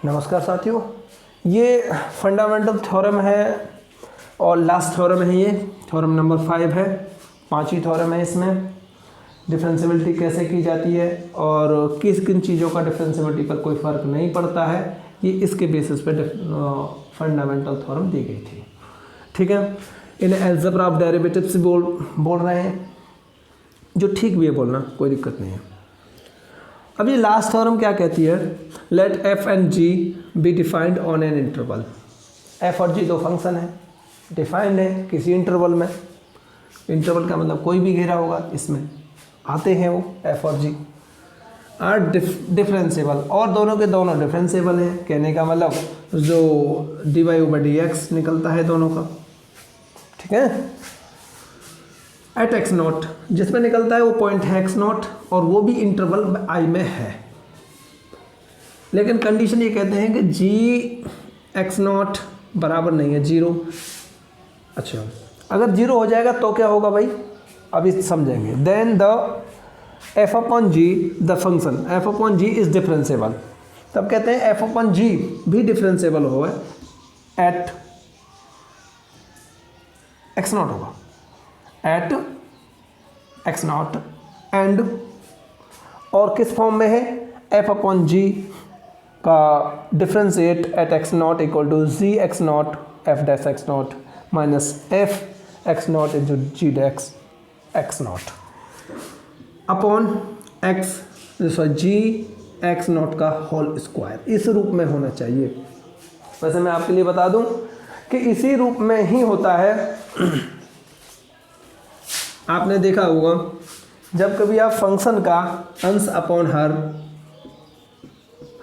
नमस्कार साथियों, ये फंडामेंटल थ्योरम है और लास्ट थ्योरम है। ये थ्योरम नंबर 5 है। 5 ही थ्योरम है इसमें। डिफरेंशियबिलिटी कैसे की जाती है और किस किन चीज़ों का डिफरेंशियबिलिटी पर कोई फ़र्क नहीं पड़ता है, ये इसके बेसिस पे फंडामेंटल थ्योरम दी गई थी। ठीक है, इन्हें अलजेब्रा ऑफ डेरिवेटिव्स बोल रहे हैं, जो ठीक भी है बोलना, कोई दिक्कत नहीं है। अब ये लास्ट थ्योरम क्या कहती है? Let f and g be defined on an interval. F और जी दो फंक्शन है, डिफाइंड है किसी इंटरवल में। इंटरवल का मतलब कोई भी घेरा होगा, इसमें आते हैं वो एफ और जी। आर डिफरेंशिएबल, और दोनों के दोनों डिफरेंशिएबल हैं। कहने का मतलब जो d y over d x निकलता है दोनों का, ठीक है, एट एक्स नॉट, जिसमें निकलता है वो पॉइंट है एक्स नॉट, और वो भी इंटरवल आई में है। लेकिन कंडीशन ये कहते हैं कि जी एक्स नॉट बराबर नहीं है जीरो। अच्छा, अगर जीरो हो जाएगा तो क्या होगा भाई, अभी समझेंगे। Then the f upon g, the function f upon g is differentiable. तब कहते हैं एफ अपॉन जी भी डिफरेंशिएबल हो एट एक्स नॉट होगा, एट एक्स नॉट एंड, और किस फॉर्म में है? एफ अपॉन जी का differentiate at x not equal to g x not f dash x not minus f x not into g dash x not upon x sorry g x not का whole square. इस रूप में होना चाहिए। वैसे मैं आपके लिए बता दूं कि इसी रूप में ही होता है। आपने देखा होगा जब कभी आप फंक्शन का अंश अपॉन हर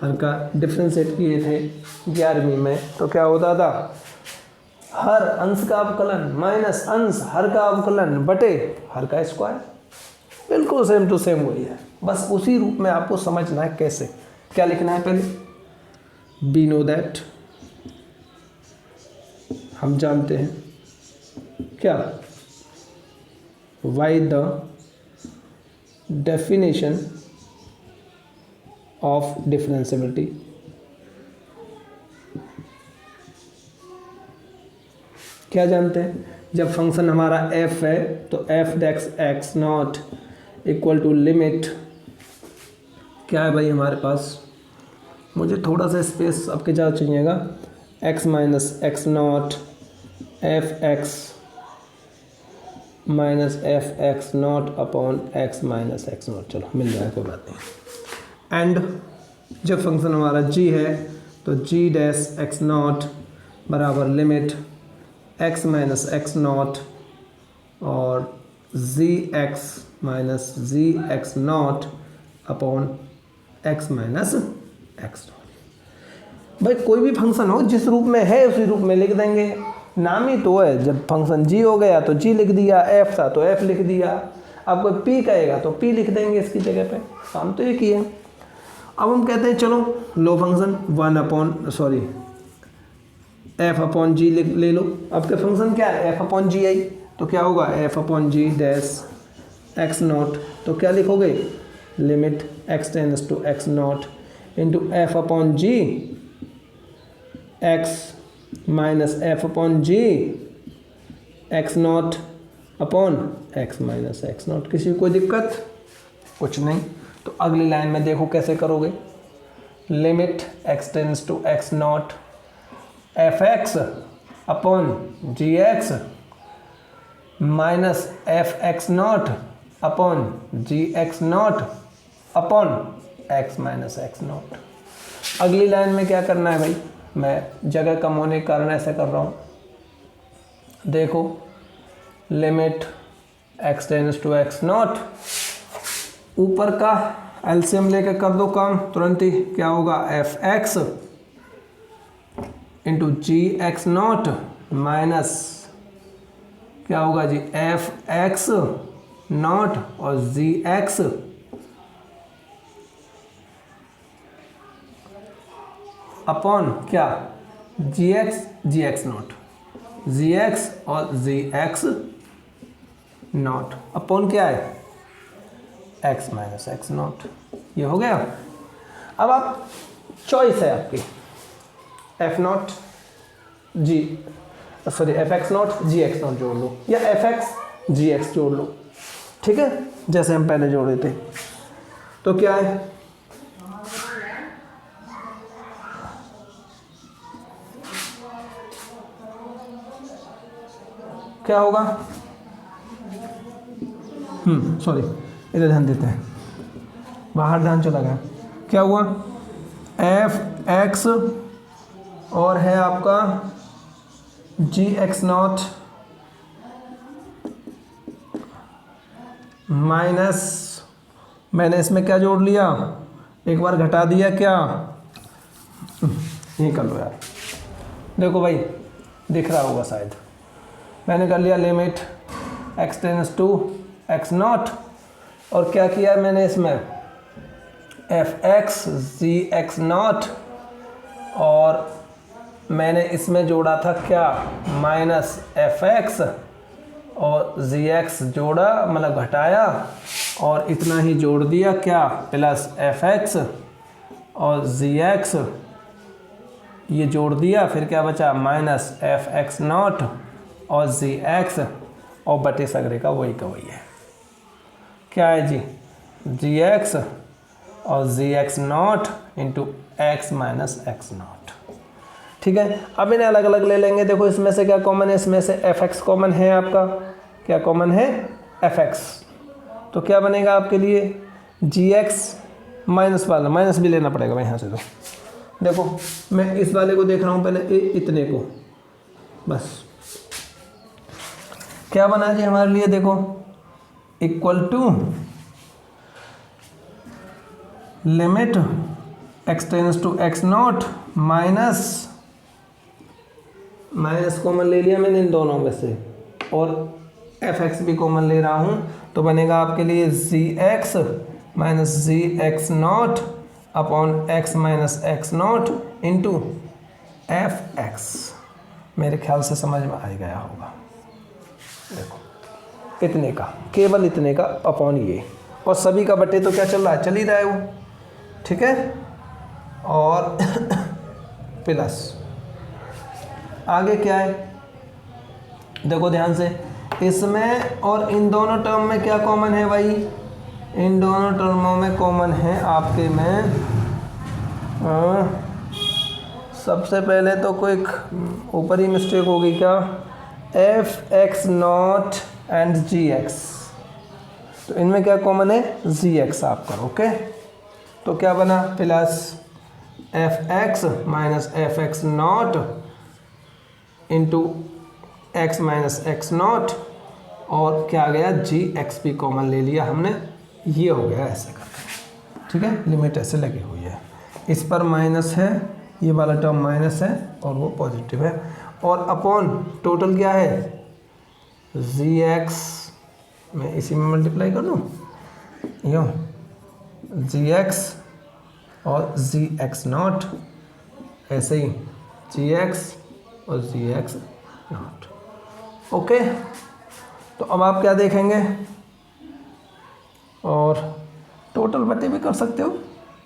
का डिफ्रेंशिएट किए थे 11वीं में, तो क्या होता था? हर अंश का अवकलन माइनस अंश हर का अवकलन बटे हर का स्क्वायर। बिल्कुल सेम टू सेम वही है, बस उसी रूप में आपको समझना है। कैसे, क्या लिखना है? पहले वी नो दैट, हम जानते हैं क्या, why the definition of differentiability, क्या जानते हैं? जब फंक्शन हमारा f है तो f dash x not equal to limit, क्या है भाई हमारे पास? मुझे थोड़ा सा स्पेस आपके ज़्यादा चाहिएगा। x minus x not f x minus f x not upon x minus x not. चलो मिल जाए, कोई बात नहीं। एंड जब फंक्शन हमारा g है तो g डैश एक्स नॉट बराबर limit x minus x not और g x minus g x not upon x minus x nought. भाई कोई भी फंक्शन हो, जिस रूप में है उसी रूप में लिख देंगे। नाम ही तो है, जब फंक्शन g हो गया तो g लिख दिया, f था तो f लिख दिया। अब कोई p कहेगा तो p लिख देंगे इसकी जगह पे। काम तो एक ही है। अब हम कहते हैं चलो लो फंक्शन f अपॉन g ले लो। अब के फंक्शन क्या है? f अपॉन जी आई, तो क्या होगा? f upon g dash x not, तो क्या लिखोगे? Limit x tends to x not into f upon g x minus f upon g x not upon x minus x not. किसी को कोई दिक्कत? कुछ नहीं। तो अगली लाइन में देखो कैसे करोगे। Limit x tends to x not f x upon g x minus f x not upon g x not upon x minus x not. अगली लाइन में क्या करना है भाई? मैं जगह कम होने के कारण ऐसा कर रहा हूँ। देखो limit x tends to x not, ऊपर का एलसीएम लेके कर दो काम तुरंत ही। क्या होगा? F X into ji x not minus क्या होगा जी? एफ एक्स नॉट और जी एक्स अपॉन क्या? G x not, g x और जी एक्स नॉट अपॉन क्या है? X minus x not. ये हो गया। अब आप चॉइस है आपकी, f not f x not g x not जोड़ लो, या एफ एक्स जी एक्स जोड़ लो, ठीक है, जैसे हम पहले जोड़े थे। तो क्या है, क्या होगा, सॉरी इधर ध्यान देते हैं, बाहर ध्यान चला गया। क्या हुआ, एफ एक्स और है आपका जी एक्स नॉट माइनस, मैंने इसमें क्या जोड़ लिया, एक बार घटा दिया, क्या यही कर लो यार, देखो भाई दिख रहा होगा शायद, मैंने कर लिया limit x tends to x not, और क्या किया मैंने इसमें f x g x not, और मैंने इसमें जोड़ा था क्या माइनस एफ एक्स, और जी एक्स जोड़ा मतलब घटाया, और इतना ही जोड़ दिया क्या प्लस एफ एक्स और जी एक्स, ये जोड़ दिया, फिर क्या बचा माइनस एफ एक्स नॉट और जी एक्स, और बटे सगरे का वही है, क्या है जी एक्स और g x not into x minus x nought, ठीक है। अब इन्हें अलग अलग ले लेंगे, देखो इसमें से क्या कॉमन है, इसमें से एफ एक्स कॉमन है, आपका क्या कॉमन है एफ एक्स, तो क्या बनेगा आपके लिए जी एक्स माइनस वाला, माइनस भी लेना पड़ेगा भाई यहाँ से, तो देखो मैं इस वाले को देख रहा हूँ पहले, इतने को बस, क्या बना जी हमारे लिए, देखो equal to limit x tends to x not minus common ले लिया मैंने इन दोनों में से, और एफ एक्स भी कॉमन ले रहा हूँ, तो बनेगा आपके लिए g x minus g x not upon x minus x not into f x, मेरे ख्याल से समझ में आ गया होगा, देखो इतने का, केवल इतने का अपॉन ये, और सभी का बटे तो क्या चल रहा है, चल ही रहा है वो, ठीक है, और प्लस आगे क्या है, देखो ध्यान से, इसमें और इन दोनों टर्म में क्या कॉमन है भाई, इन दोनों टर्मों में कॉमन है आपके में सबसे पहले तो कोई ऊपर ही मिस्टेक हो गई, क्या f x not and g x, तो इनमें क्या कॉमन है जी एक्स आप करो, ओके, तो क्या बना plus F x minus f x not into x minus x not, और क्या आ गया जी एक्स भी कॉमन ले लिया हमने, ये हो गया ऐसे करके, ठीक है, लिमिट ऐसे लगी हुई है, इस पर माइनस है, ये वाला टर्म माइनस है और वो पॉजिटिव है, और अपॉन टोटल क्या है जी एक्स, मैं इसी में मल्टीप्लाई कर दूँ, यूँ जी एक्स और जी एक्स नॉट, ऐसे ही जी एक्स और जी एक्स नॉट, ओके। तो अब आप क्या देखेंगे, और टोटल बटे भी कर सकते हो,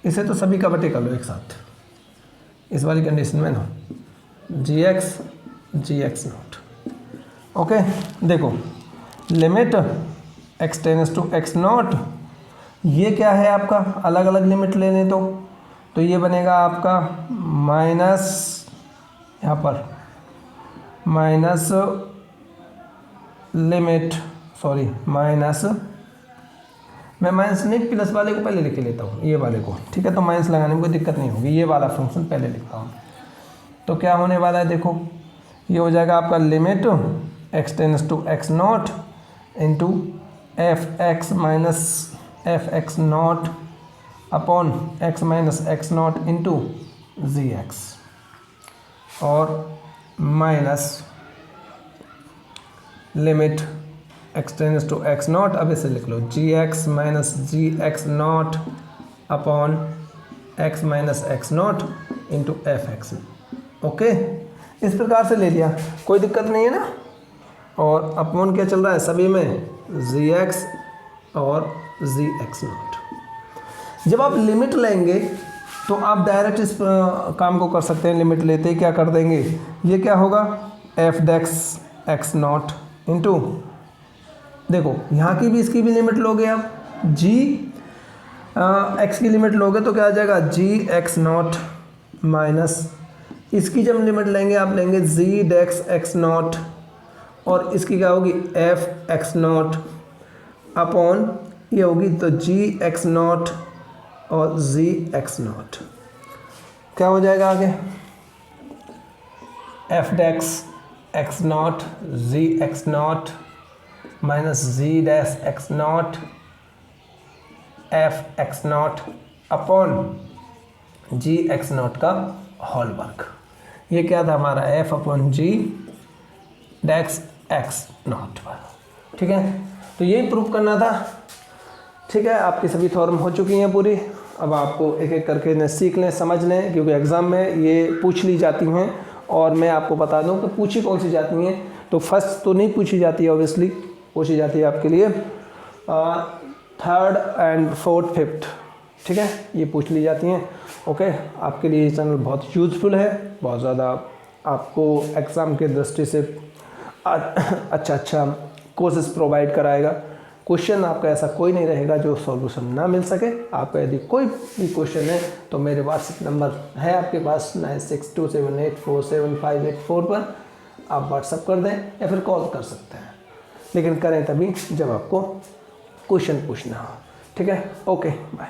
इसे तो सभी का बटे कर लो एक साथ, इस वाली कंडीशन में ना जी एक्स नॉट, ओके। देखो limit x tends to x not, ये क्या है आपका, अलग अलग लिमिट ले लें तो ये बनेगा आपका माइनस, यहाँ पर माइनस लिमिट, सॉरी माइनस, मैं माइनस नहीं प्लस वाले को पहले लिख लेता हूँ, ये वाले को, ठीक है, तो माइनस लगाने में कोई दिक्कत नहीं होगी, ये वाला फंक्शन पहले लिखता हूँ, तो क्या होने वाला है, देखो ये हो जाएगा आपका limit x tends to x not into f x minus f x not upon x minus x not into ji x, और minus limit x tends to x nought, अब इसे लिख लो g x minus g x not upon x minus x not into f x, okay, इस प्रकार से ले लिया, कोई दिक्कत नहीं है ना। और अपॉन क्या चल रहा है सभी में जी एक्स और जी एक्स नॉट। जब आप लिमिट लेंगे तो आप डायरेक्ट इस काम को कर सकते हैं, लिमिट लेते ही क्या कर देंगे, ये क्या होगा f dash x not into, देखो यहाँ की भी इसकी भी लिमिट लोगे आप, जी एक्स की लिमिट लोगे तो क्या आ जाएगा जी एक्स नॉट माइनस, इसकी जब लिमिट लेंगे आप लेंगे जी डेक्स एक्स नॉट, और इसकी क्या होगी एफ एक्स नॉट अपॉन ये होगी तो जी एक्स नॉट और जी एक्स नॉट, क्या हो जाएगा आगे f dash x not g x not minus g dash x not f x not upon g x not का होल वर्क। ये क्या था हमारा f upon g dash x not पर, ठीक है। तो यही प्रूफ करना था, ठीक है। आपकी सभी थ्योरम हो चुकी हैं पूरी, अब आपको एक एक करके इन्हें सीख लें, समझ लें, क्योंकि एग्ज़ाम में ये पूछ ली जाती हैं। और मैं आपको बता दूं कि पूछी कौन सी जाती हैं, तो फर्स्ट तो नहीं पूछी जाती है, ऑब्वियसली पूछी जाती है आपके लिए थर्ड एंड फोर्थ फिफ्थ, ठीक है, ये पूछ ली जाती हैं। ओके, आपके लिए ये चैनल बहुत यूज़फुल है, बहुत ज़्यादा आपको एग्ज़ाम के दृष्टि से अच्छा कोर्सेज प्रोवाइड कराएगा। क्वेश्चन आपका ऐसा कोई नहीं रहेगा जो सॉल्यूशन ना मिल सके। आपका यदि कोई भी क्वेश्चन है तो मेरे व्हाट्सएप नंबर है आपके पास 9627847584 पर आप व्हाट्सएप कर दें या फिर कॉल कर सकते हैं, लेकिन करें तभी जब आपको क्वेश्चन पूछना हो, ठीक है। Okay bye.